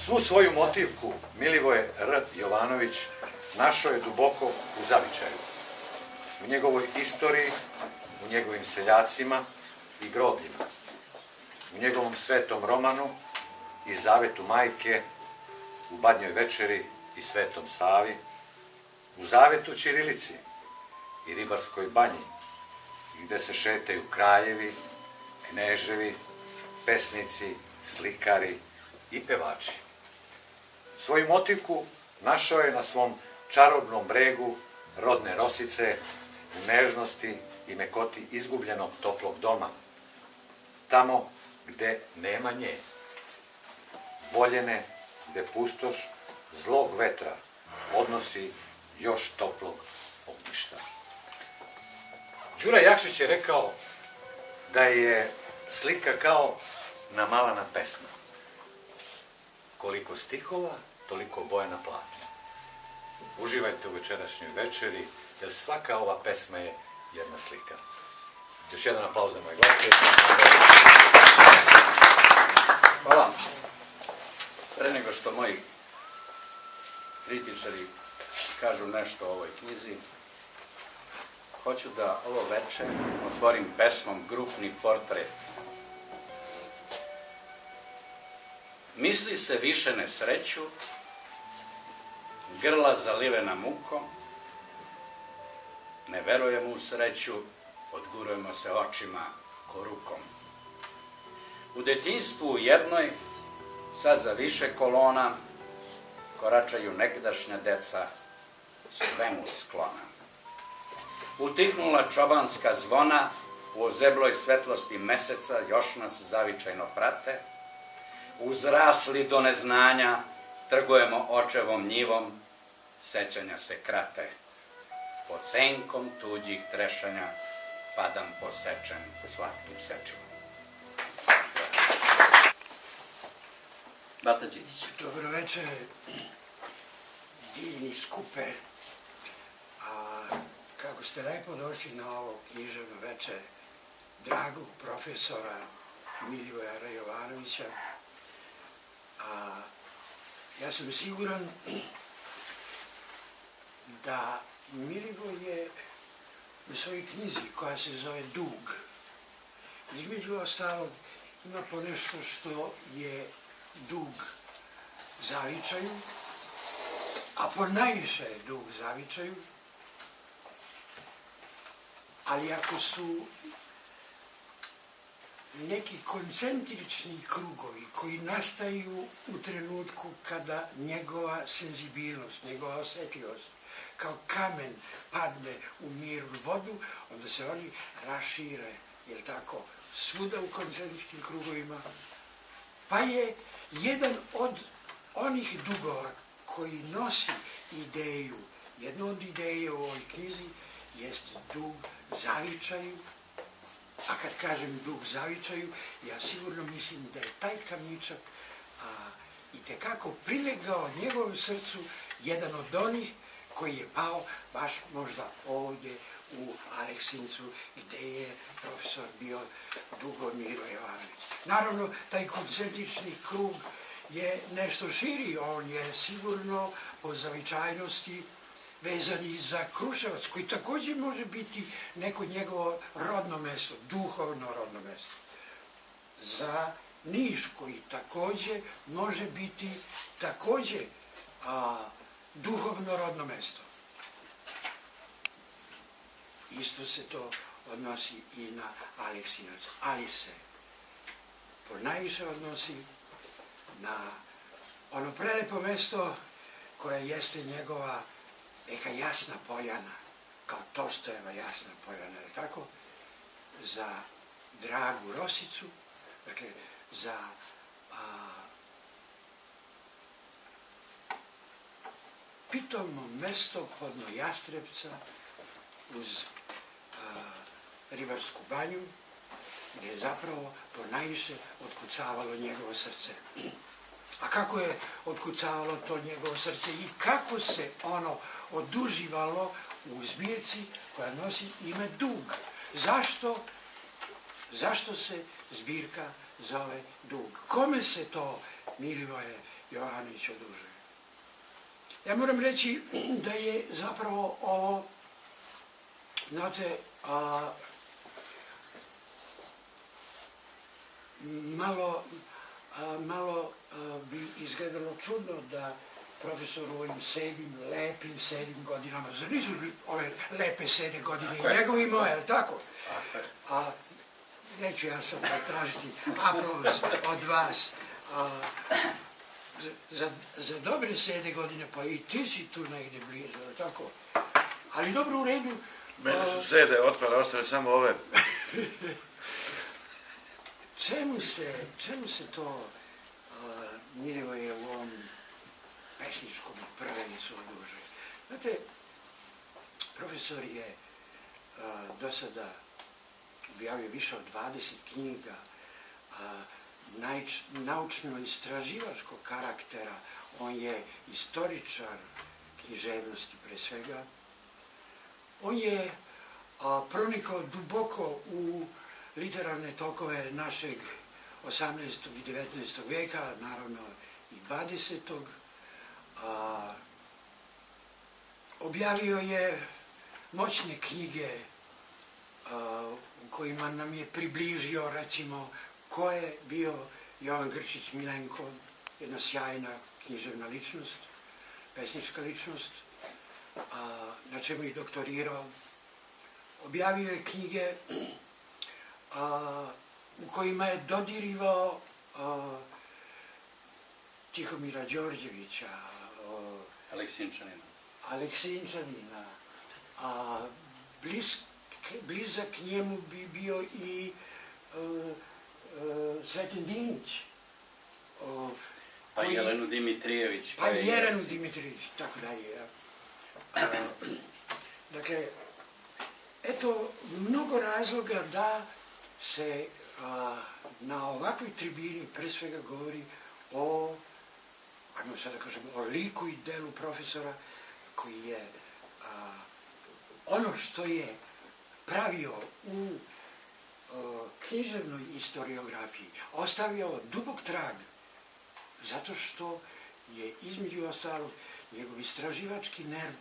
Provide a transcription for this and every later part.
Svu svoju motivku Milivoje R. Jovanović našao je duboko u zavičaju, u njegovoj istoriji, u njegovim seljacima i grobljima, u njegovom svetom romanu i zavetu majke, u Badnjoj večeri i Svetom Savi, u zavetu ćirilici i Ribarskoj banji, gde se šetaju kraljevi, kneževi, pesnici, slikari i pevači. Svoju motivku našao je na svom čarobnom bregu rodne Rosice, u nežnosti i mekoti izgubljenog toplog doma, tamo gde nema nje, voljene, gde pustoš zlog vetra odnosi još toplog ognjišta. Đura Jakšić je rekao da je slika kao namalana pesma. Koliko stihova, toliko boja na platnu. Uživajte u večerašnjoj večeri, jer svaka ova pesma je jedna slika. Još jedan aplauz za moje goste. Hvala. Pre nego što moji kritičari kažu nešto o ovoj knjizi, hoću da ovo veče otvorim pesmom Grupni portret. Misli se više ne sreću, grla zalivena mukom, ne verujemo u sreću, odgurujemo se očima ko rukom. U detinjstvu u jednoj, sad za više kolona, koračaju nekdašnja deca, svemu sklona. Utihnula čobanska zvona, u ozebloj svetlosti meseca još nas zavičajno prate, uzrasli do neznanja, trgujemo očevom njivom, sećanja se krate. Pod senkom tuđih trešanja padam posečen slatkim sečivom. Bata Đidić. Dobro večer, divni skupe. Kako ste lepo došli na ovo književno večer dragog profesora Milivoja R. Jovanovića. Ja sam siguran da Milivoje u svojoj knjizi koja se zove Dug, između ostalog ima ponešto što je dug zavičaju, a ponajviše je dug zavičaju, ali ako su neki koncentrični krugovi koji nastaju u trenutku kada njegova senzibilnost, njegova osjetljivost kao kamen padne u mirnu vodu, onda se oni rašire, jel tako, svuda u koncentričnim krugovima. Pa je jedan od onih dugova koji nosi ideju, jedna od ideje u ovoj knjizi jeste dug zavičaju, a kad kažem dug zavičaju, ja sigurno mislim da je taj kamičak itekako prilegao njegovom srcu, jedan od onih koji je pao baš možda ovdje u Aleksincu, gde je profesor bio dugo Milivoje Jovanović. Naravno, taj koncentrični krug je nešto širi, on je sigurno po zavičajnosti vezan i za Kruševac, koji također može biti neko njegovo rodno mesto, duhovno rodno mesto. Za Niš, koji također može biti također duhovno rodno mesto. Isto se to odnosi i na Aleksinac, ali se ponajviše odnosi na ono prelepo mesto koje jeste njegova neka Jasna Poljana, kao Tolstojeva Jasna Poljana, je tako? Za dragu Rosicu, dakle, za pitomno mesto podno Jastrebca uz Ribarsku banju, gdje je zapravo ponajviše otkucavalo njegovo srce. A kako je otkucavalo to njegovo srce i kako se ono oduživalo u zbirci koja nosi ime Dug? Zašto se zbirka zove Dug? Kome se to Milivoje Jovanović odužuje. Ja moram reći da je zapravo ovo, znate, malo bi izgledalo čudno da profesor u ovim lepim sedim godinama, zar nisu ove lepe sede godine i njegovi i moje, je li tako? A neću ja sad tražiti aplauz od vas. Za dobre sede godine, pa i ti si tu negde blizu, je li tako? Ali dobro, u redu. Mene su sede otpale, ostale samo ove. Čemu se to Milivoje u ovom pesničkom prvencu odužuje? Znate, profesor je do sada objavio više od 20 knjiga naučno-istraživačkog karaktera. On je istoričar književnosti pre svega. On je pronikao duboko u literarne tokove našeg 18. i 19. veka, naravno i 20. Objavio je moćne knjige u kojima nam je približio, recimo, ko je bio Jovan Grčić Milenko, jedna sjajna književna ličnost, pesnička ličnost, na čemu je doktorirao. Objavio je knjige u kojima je dodirivao Tihomira Đorđevića, Aleksinčanina. Blizak njemu bi bio i Sretin Dinić. Pa Jelenu Dimitrijević. Pa Jelenu Dimitrijević, tako dalje. Dakle, eto, mnogo razloga da se na ovakvoj tribini pre svega govori o, ajmo sad da kažemo, o liku i delu profesora koji je ono što je pravio u književnoj historiografiji, ostavio dubok trag, zato što je između ostalog njegov istraživački nerv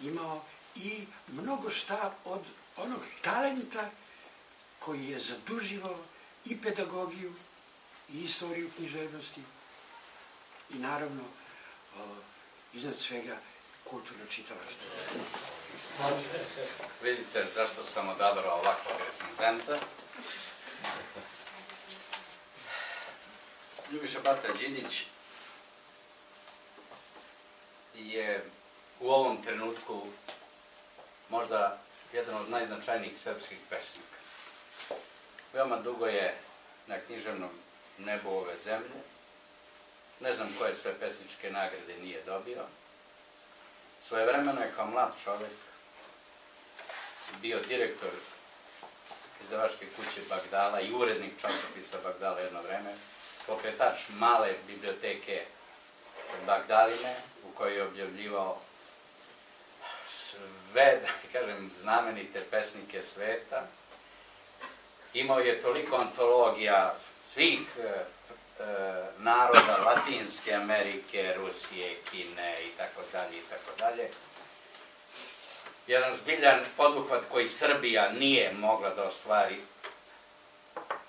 imao i mnogo šta od onog talenta koji je zaduživao i pedagogiju i istoriju književnosti i naravno iznad svega kulturno čitalaštvo. Vidite zašto sam odabrao ovakvog recenzenta. Ljubiša Bata Đidić je u ovom trenutku možda jedan od najznačajnijih srpskih pesnika. Veoma dugo je na književnom nebu ove zemlje. Ne znam koje sve pesničke nagrade nije dobio. Svojevremeno je kao mlad čovjek bio direktor izdavačke kuće Bagdala i urednik časopisa Bagdala jedno vreme, pokretač male biblioteke Bagdaline u kojoj je objavljivao sve, da kažem, znamenite pesnike sveta. Imao je toliko antologija svih naroda Latinske Amerike, Rusije, Kine i tako dalje. Jedan zbiljan poduhvat koji Srbija nije mogla da ostvari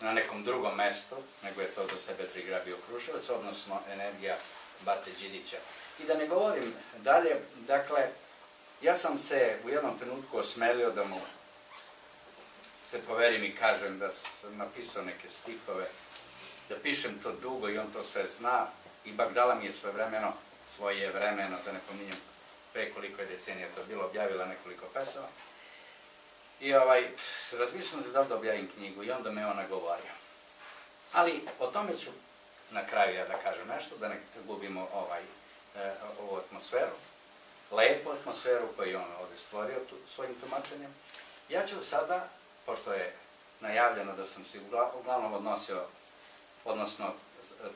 na nekom drugom mestu, nego je to za sebe prigrabio Kruševac, odnosno energija Bate Đidića. I da ne govorim dalje, dakle, ja sam se u jednom trenutku osmelio da mu se poverim i kažem da sam napisao neke stihove, da pišem to dugo i on to sve zna i Bagdala mi je svojevremeno, da ne pominjem pre koliko je decenija to bilo, objavila nekoliko pesama. I razmišljam sam se da objavim knjigu i onda me ona govorio. Ali o tome ću na kraju ja da kažem nešto, da ne gubimo ovu atmosferu, lepu atmosferu koju je on ovdje stvorio svojim tumačenjem. Ja ću sada, pošto je najavljeno da sam se uglavnom odnosio, odnosno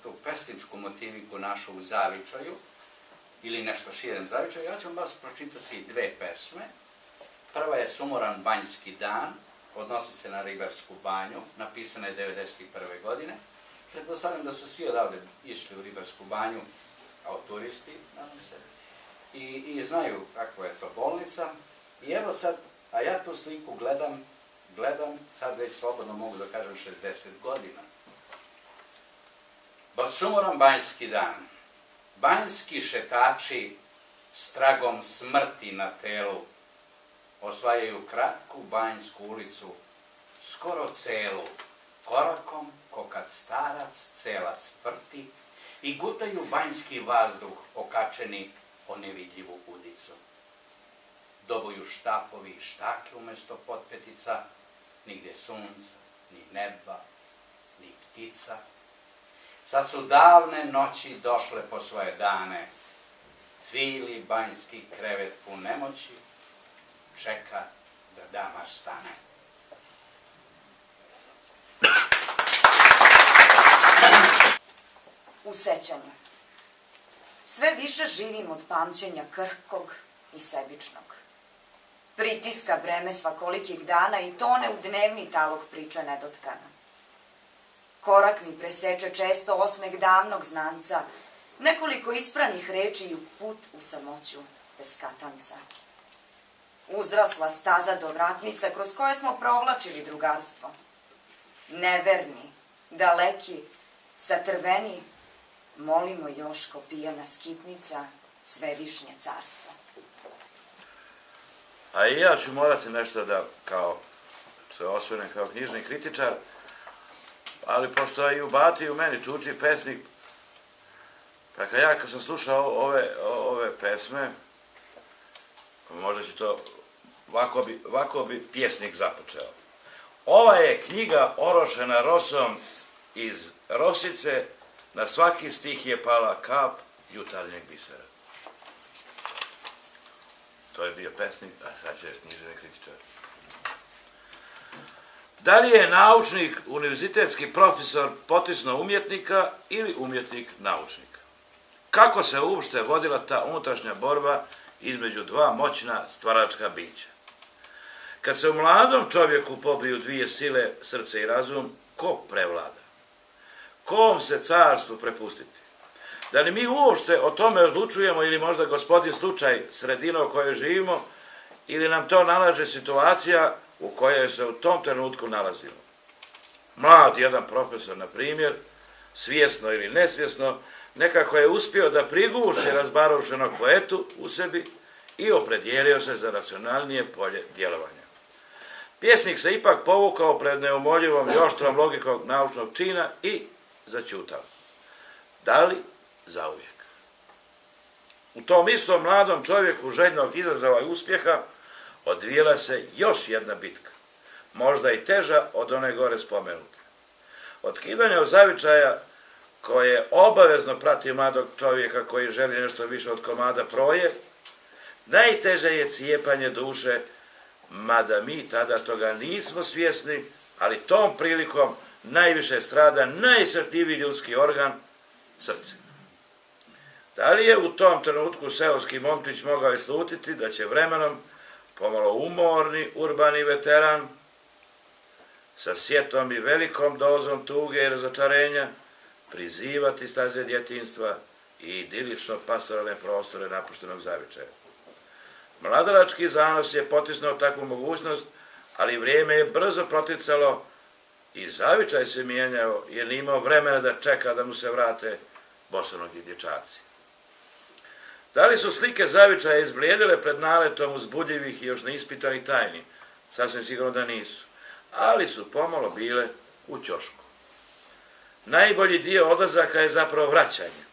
tu pesničku motiviku našu u zavičaju, ili nešto širem zavičaju, ja ću vam vas pročitati dve pesme. Prva je Sumoran banjski dan, odnosi se na Ribarsku banju, napisana je 1991. godine. Pretpostavljam da su svi odavde išli u Ribarsku banju kao turisti, nadam se, i znaju kakva je to bolnica. I evo sad, a ja tu sliku gledam, sad već slobodno mogu da kažem 60 godina. Sumoran banjski dan. Banjski šetači s tragom smrti na telu osvajaju kratku banjsku ulicu, skoro celu, korakom ko kad starac celac prti i gutaju banjski vazduh okačeni o nevidljivu udicu. Dobuju štapovi i štake umesto potpetica, nigde sunca, ni neba, ni ptica. Sad su davne noći došle po svoje dane, cvili banjski krevet pun nemoći, čeka da damar stane. U sećanju. Sve više živim od pamćenja krhkog i sebičnog. Pritiska breme svakolikih dana i tone u dnevni talog priča nedotkana. Korak mi preseče često osmeh davnog znanca, nekoliko ispranih reči i put u samoću bez katanca. Uzrasla staza do vratnica kroz koje smo provlačili drugarstvo. Neverni, daleki, satrveni, molimo Joško pijana skitnica, svevišnje carstvo. A i ja ću morati nešto da, kao, se osvrnem kao knjižni kritičar, ali pošto i u Bati i u meni čuči pesnik, pa kad sam slušao ove pesme, možda će to, ovako bi pjesnik započeo. Ova je knjiga orošena rosom iz rosice, na svaki stih je pala kap jutarnjeg bisera. To je bio pesnik, a sad će književni kritičar. Da li je naučnik, univerzitetski profesor potisnuo umjetnika ili umjetnik naučnika? Kako se uopšte vodila ta unutrašnja borba između dva moćna stvaračka bića? Kad se u mladom čovjeku pobiju dvije sile, srce i razum, ko prevlada? Kom se carstvu prepustiti? Da li mi uopšte o tome odlučujemo ili možda gospodin slučaj sredina u kojoj živimo ili nam to nalaže situacija u kojoj se u tom trenutku nalazimo? Mlad jedan profesor, na primjer, svjesno ili nesvjesno, nekako je uspio da priguši razbarušenog poetu u sebi i opredijelio se za racionalnije polje djelovanja. Pjesnik se ipak povukao pred neumoljivom i oštrom logikom naučnog čina i zaćutao. Da li zauvijek? U tom istom mladom čovjeku željnog izazova i uspjeha odvijela se još jedna bitka, možda i teža od one gore spomenute. Otkidanje od zavičaja koje obavezno prati mladog čovjeka koji želi nešto više od komada proje, najteže je cijepanje duše, mada mi tada toga nismo svjesni, ali tom prilikom najviše strada najsrtiviji ljudski organ, srce. Da li je u tom trenutku seoski momčić mogao islutiti da će vremenom pomalo umorni urbani veteran sa sjetom i velikom dozom tuge i razočarenja prizivati staze djetinjstva i idilično pastoralne prostore napuštenog zavičaja? Mladalački zanos je potisnuo takvu mogućnost, ali vrijeme je brzo proticalo i zavičaj se mijenjao jer nije imao vremena da čeka da mu se vrate bosonogi dječaci. Da li su slike zavičaja izblijedile pred naletom uzbudljivih i još neispitanih tajni? Sasvim sigurno da nisu, ali su pomalo bile u ćošku. Najbolji dio odlazaka je zapravo vraćanje.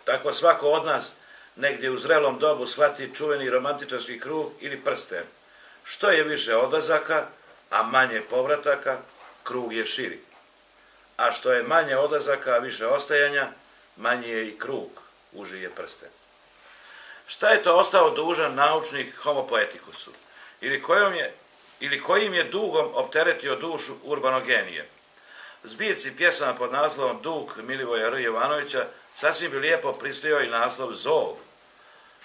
Tako svako od nas negdje u zrelom dobu shvati čuveni romantičarski krug ili prsten. Što je više odlazaka, a manje povrataka, krug je širi. A što je manje odlazaka, a više ostajanja, manji je i krug, uži je prsten. Šta je to ostao dužan naučnik homo poetikusu? Ili kojim je dugom opteretio dušu urbanog genija? Zbirci pjesama pod naslovom Dug Milivoja R. Jovanovića sasvim bi lijepo pristojao i naslov Zov.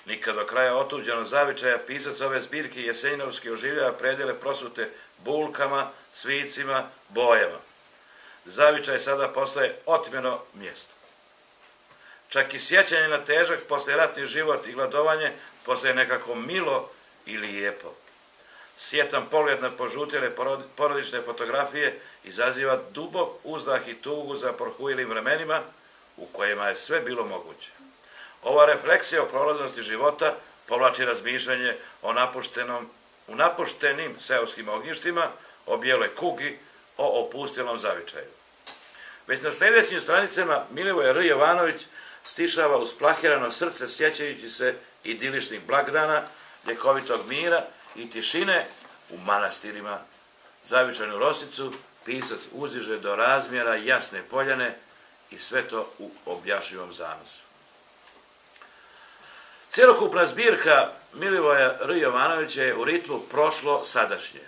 Nikad do kraja otuđenog zavičaja pisac ove zbirke Jesenjinovski oživljava predjele prosute bulkama, svicima, bojama. Zavičaj sada postaje otmjeno mjesto. Čak i sjećanje na težak poslijeratni život i gladovanje postaje nekako milo i lijepo. Sjetan pogled na požutjele porodične fotografije izaziva dubok uzdah i tugu za prohuilim vremenima u kojima je sve bilo moguće. Ova refleksija o prolaznosti života povlači razmišljanje u napuštenim seoskim ognjištima, o bijeloj kugi, o opustilom zavičaju. Već na sljedećim stranicama Milivoje R. Jovanović stišava usplahirano srce sjećajući se idiličnih blagdana, ljekovitog mira i tišine u manastirima. Zavičajnu rosicu pisac uziže do razmjera jasne poljane i sve to u objašnjivom zanosu. Cjelokupna zbirka Milivoja R. Jovanovića je u ritmu prošlo sadašnje.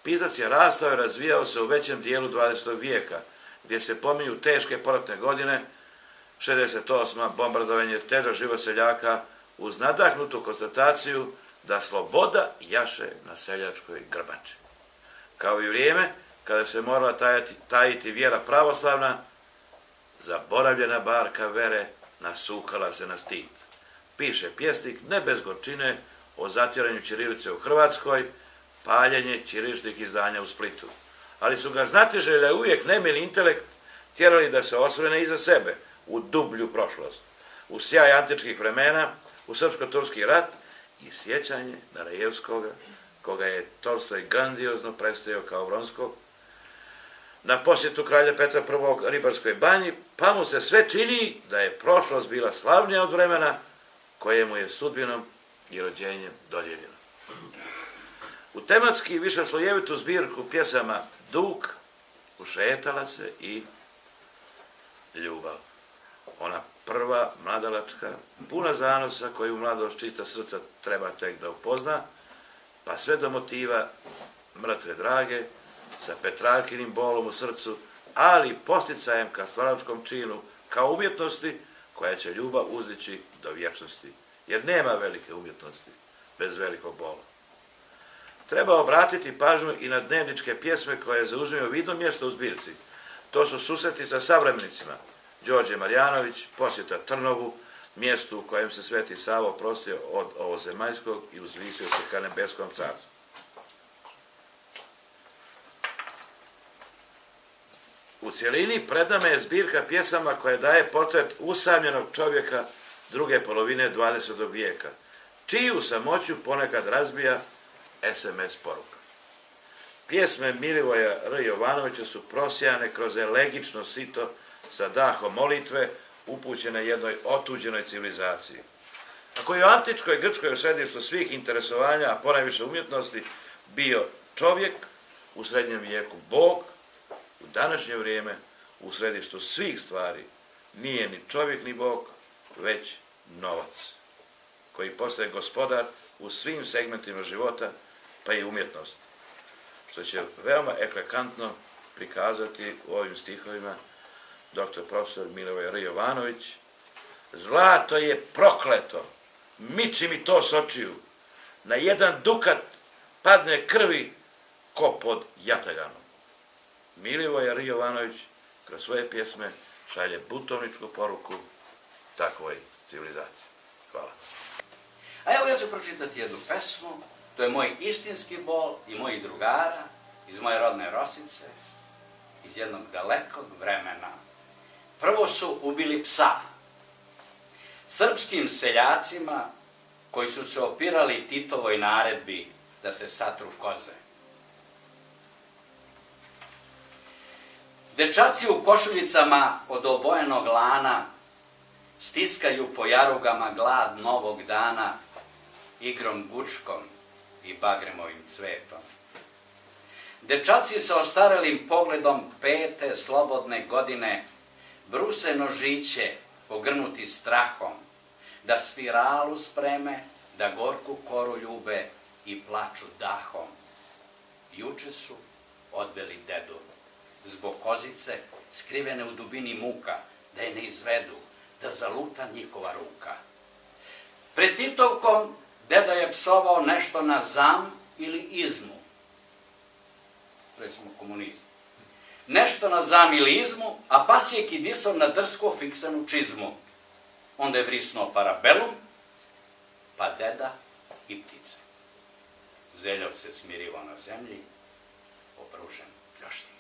Pisac je rastao i razvijao se u većem dijelu 20. vijeka, gdje se pominju teške poratne godine, 68. bombardovanje, težak život seljaka, uz nadahnutu konstataciju da sloboda jaše na seljačkoj grbači. Kao i vrijeme kada se morala tajiti vjera pravoslavna, zaboravljena barka vere nasukala se na stid. Piše pjesnik ne bez gorčine o zatjeranju ćirilice u Hrvatskoj, paljenje ćiriličnih izdanja u Splitu. Ali su ga znatiželja uvijek nemili intelekt tjerali da se osvrne iza sebe, u dublju prošlost, u sjaj antičkih vremena, u srpsko-turski rat i sjećanje na Rajevskoga, koga je Tolstoj grandiozno predstavio kao Vronskog, na posjetu kralja Petra I. Ribarskoj banji, pa mu se sve čini da je prošlost bila slavnija od vremena kojemu je sudbinom i rođenjem dodijeljeno. U tematski višeslojevitu zbirku pjesama Dug ušetala se i ljubav. Ona prva, mladalačka, puna zanosa koju mladost čista srca treba tek da upozna, pa sve do motiva mrtve drage, sa Petrarkinim bolom u srcu, ali posticajem ka stvaralačkom činu, kao umjetnosti koja će ljubav uzdići do vječnosti, jer nema velike umjetnosti bez velikog bola. Treba obratiti pažnju i na dnevničke pjesme koje zauzimaju vidno mjesto u zbirci. To su susreti sa savremenicima, Đorđe Marjanović, posjeta Trnovu, mjestu u kojem se Sveti Savo oprostio od ovozemaljskog i uzvisio se ka nebeskom carstvu. U cjelini pred nama je zbirka pjesama koja daje portret usamljenog čovjeka druge polovine 20. vijeka, čiju samoću ponekad razbija SMS poruka. Pjesme Milivoja R. Jovanovića su prosijane kroz elegično sito sa dahom molitve upućene jednoj otuđenoj civilizaciji. Ako je u antičkoj Grčkoj u središtu svih interesovanja, a ponajviše umjetnosti, bio čovjek, u srednjem vijeku Bog, u današnje vrijeme u središtu svih stvari nije ni čovjek ni Bog, već novac, koji postaje gospodar u svim segmentima života, pa i umjetnosti, što će veoma eklekantno prikazati u ovim stihovima dr. profesor Milivoje R. Jovanović. Zlato je prokleto, miči mi to s očiju, na jedan dukat padne krvi ko pod jataganom. Milivoje R. Jovanović kroz svoje pjesme šalje butovničku poruku takvoj civilizaciji. Hvala. A evo ja ću pročitati jednu pesmu, to je moj istinski bol i mojih drugara iz moje rodne Rosice, iz jednog dalekog vremena. Prvo su ubili psa, srpskim seljacima koji su se opirali Titovoj naredbi da se satru koze. Dečaci u košuljicama od obojenog lana stiskaju po jarugama glad novog dana igrom gučkom i bagremovim cvetom. Dečaci sa ostarelim pogledom pete slobodne godine bruse nožiće pogrnuti strahom, da spiralu spreme, da gorku koru ljube i plaču dahom. Juče su odveli dedu, zbog kozice skrivene u dubini muka, da je ne izvedu, da zaluta njihova ruka. Pred Titovkom deda je psovao nešto na zam ili izmu, recimo komunizmu. Nešto na zam ili izmu, a pas je kidisao na drsko fiksanu čizmu. onda je vrisnuo parabelum, pa deda i ptica. Zeljov se smirivao na zemlji, obružen pljoštima.